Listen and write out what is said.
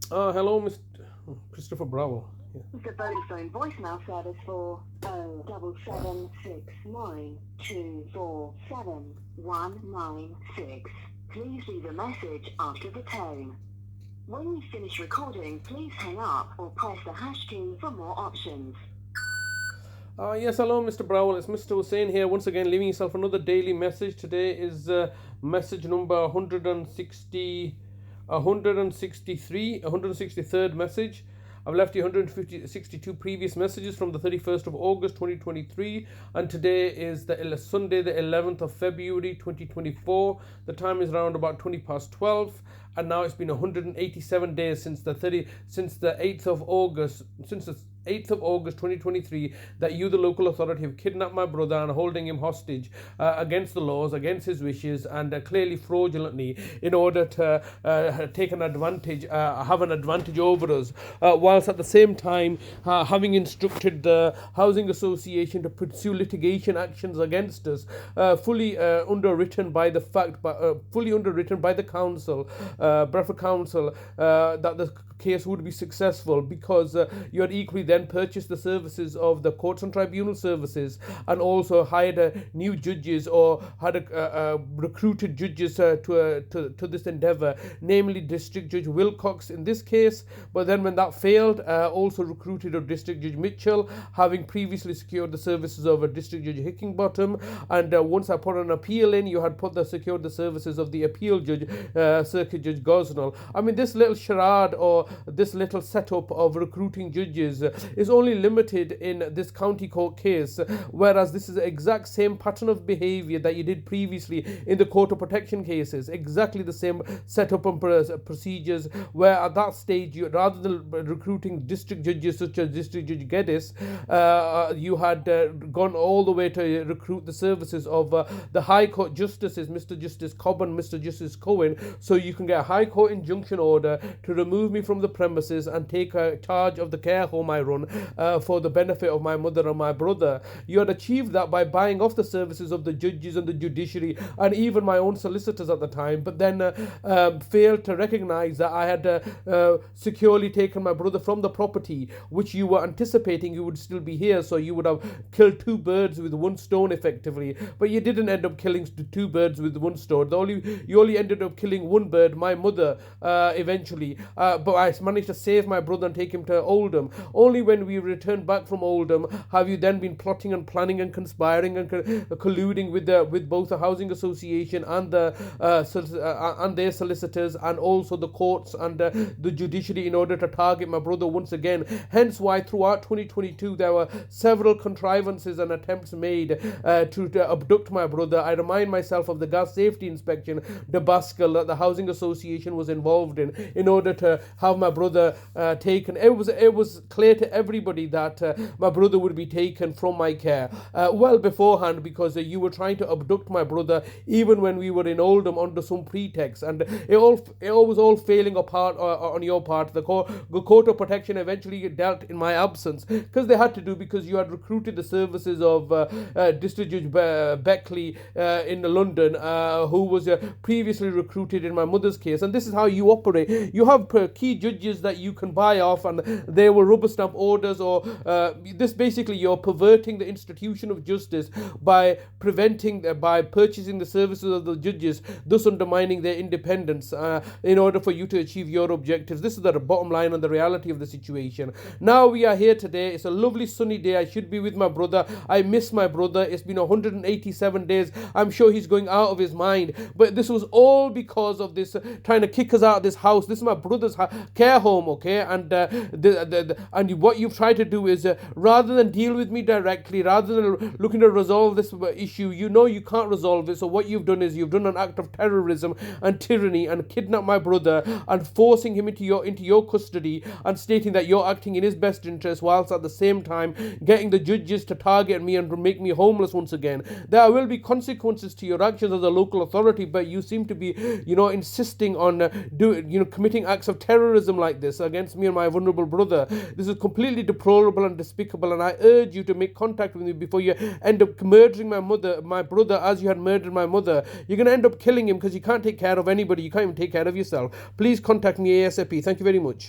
Hello, Mr. Christopher Browell. Yeah. The Vodafone voicemail service for 07769247196. Please leave a message after the tone. When you finish recording, please hang up or press the hash key for more options. Yes, hello, Mr. Browell. It's Mr. Hussain here, once again, leaving yourself another daily message. Today is message number 163rd message. I've left you 162 previous messages from the 31st of August 2023, and today is the Sunday, the 11th of February 2024. The time is around about 20 past 12, and now it's been 187 days since the 8th of August, 2023, that you, the local authority, have kidnapped my brother and holding him hostage against the laws, against his wishes, and clearly fraudulently, in order to take an advantage, have an advantage over us, whilst at the same time having instructed the housing association to pursue litigation actions against us, fully underwritten by the council, Bradford Council, that the case would be successful, because you had equally then purchased the services of the courts and tribunal services, and also hired new judges, or had recruited judges to this endeavour, namely District Judge Wilcox in this case. But then when that failed, also recruited a District Judge Mitchell, having previously secured the services of a District Judge Hickinbottom, and once I put an appeal in, you had secured the services of the appeal judge, Circuit Judge Gosnell. I mean, this little charade, or this little setup of recruiting judges, is only limited in this county court case, whereas this is the exact same pattern of behaviour that you did previously in the court of protection cases. Exactly the same setup and procedures, where at that stage, rather than recruiting district judges such as District Judge Geddes, you had gone all the way to recruit the services of the High Court Justices, Mr. Justice Cobb and Mr. Justice Cohen, so you can get a High Court injunction order to remove me from the premises and take charge of the care home I run for the benefit of my mother and my brother. You had achieved that by buying off the services of the judges and the judiciary, and even my own solicitors at the time, but then failed to recognise that I had securely taken my brother from the property, which you were anticipating you would still be here, so you would have killed two birds with one stone effectively. But you didn't end up killing two birds with one stone. You only ended up killing one bird, my mother, eventually. But I managed to save my brother and take him to Oldham. Only when we returned back from Oldham have you then been plotting and planning and conspiring and colluding with both the housing association and and their solicitors, and also the courts and the judiciary, in order to target my brother once again. Hence why throughout 2022 there were several contrivances and attempts made to abduct my brother. I remind myself of the gas safety inspection debacle that the housing association was involved in order to have my brother taken. It was clear to everybody that my brother would be taken from my care well beforehand, because you were trying to abduct my brother even when we were in Oldham under some pretext, and it was all failing apart on your part. The court of protection eventually dealt in my absence, because they had to do, because you had recruited the services of District Judge Beckley in London, who was previously recruited in my mother's case. And this is how you operate. You have key judges that you can buy off, and they will rubber stamp orders, or this basically you're perverting the institution of justice by purchasing the services of the judges, thus undermining their independence in order for you to achieve your objectives. This is the bottom line and the reality of the situation. Now we are here today. It's a lovely sunny day. I should be with my brother. I miss my brother. It's been 187 days. I'm sure he's going out of his mind. But this was all because of this trying to kick us out of this house. This is my brother's care home, okay? And and what you've tried to do is, rather than deal with me directly, rather than looking to resolve this issue, you know you can't resolve it. So what you've done is you've done an act of terrorism and tyranny, and kidnapped my brother and forcing him into your custody, and stating that you're acting in his best interest, whilst at the same time getting the judges to target me and make me homeless once again. There will be consequences to your actions as a local authority, but you seem to be, insisting on committing acts of terrorism like this against me and my vulnerable brother. This is completely deplorable and despicable, and I urge you to make contact with me before you end up murdering my brother, as you had murdered my mother. You're going to end up killing him, because you can't take care of anybody. You can't even take care of yourself. Please contact me ASAP. Thank you very much.